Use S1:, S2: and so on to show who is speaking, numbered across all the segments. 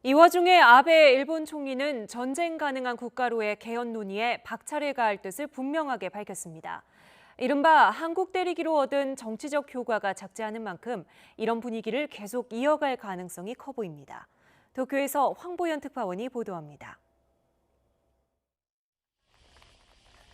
S1: 이 와중에 아베 일본 총리는 전쟁 가능한 국가로의 개헌 논의에 박차를 가할 뜻을 분명하게 밝혔습니다. 이른바 한국 때리기로 얻은 정치적 효과가 작지 않은 만큼 이런 분위기를 계속 이어갈 가능성이 커 보입니다. 도쿄에서 황보연 특파원이 보도합니다.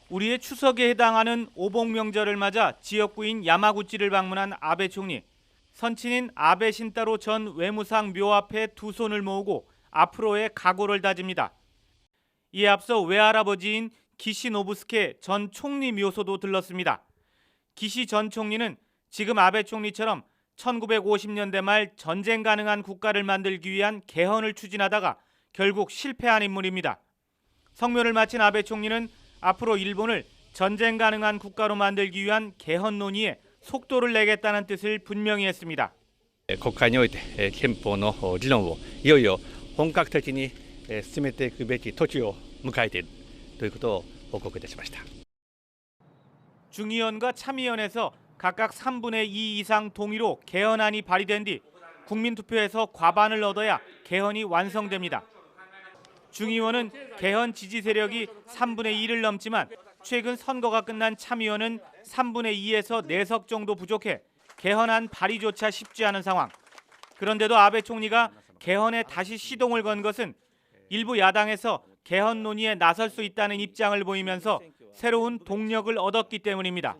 S2: 우리의 추석에 해당하는 오복 명절을 맞아 지역구인 야마구치를 방문한 아베 총리. 선친인 아베 신타로 전 외무상 묘 앞에 두 손을 모으고 앞으로의 각오를 다집니다. 이에 앞서 외할아버지인 기시 노부스케 전 총리 묘소도 들렀습니다. 기시 전 총리는 지금 아베 총리처럼 1950년대 말 전쟁 가능한 국가를 만들기 위한 개헌을 추진하다가 결국 실패한 인물입니다. 성묘를 마친 아베 총리는 앞으로 일본을 전쟁 가능한 국가로 만들기 위한 개헌 논의에 속도를 내겠다는 뜻을 분명히 했습니다.
S3: 国会において憲法の議論をいよいよ本格的に進めていくべき時を迎えているということを報告いたしました。
S2: 중의원과 참의원에서 각각 3분의 2 이상 동의로 개헌안이 발의된 뒤 국민투표에서 과반을 얻어야 개헌이 완성됩니다. 중의원은 개헌 지지 세력이 3분의 1을 넘지만 최근 선거가 끝난 참의원은 3분의 2에서 4석 정도 부족해 개헌안 발의조차 쉽지 않은 상황. 그런데도 아베 총리가 개헌에 다시 시동을 건 것은 일부 야당에서 개헌 논의에 나설 수 있다는 입장을 보이면서 새로운 동력을 얻었기 때문입니다.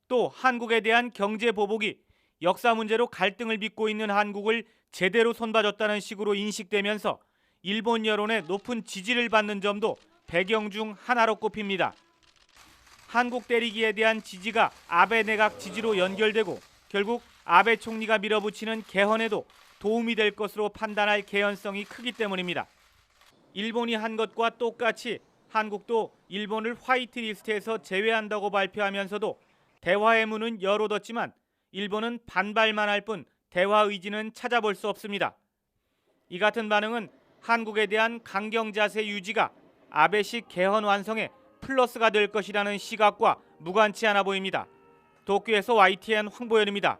S2: 또 한국에 대한 경제 보복이 역사 문제로 갈등을 빚고 있는 한국을 제대로 손봐줬다는 식으로 인식되면서 일본 여론의 높은 지지를 받는 점도 배경 중 하나로 꼽힙니다. 한국 때리기에 대한 지지가 아베 내각 지지로 연결되고 결국 아베 총리가 밀어붙이는 개헌에도 도움이 될 것으로 판단할 개연성이 크기 때문입니다. 일본이 한 것과 똑같이 한국도 일본을 화이트리스트에서 제외한다고 발표하면서도 대화의 문은 열어뒀지만 일본은 반발만 할 뿐 대화 의지는 찾아볼 수 없습니다. 이 같은 반응은 한국에 대한 강경 자세 유지가 아베식 개헌 완성에 플러스가 될 것이라는 시각과 무관치 않아 보입니다. 도쿄에서 YTN 황보연입니다.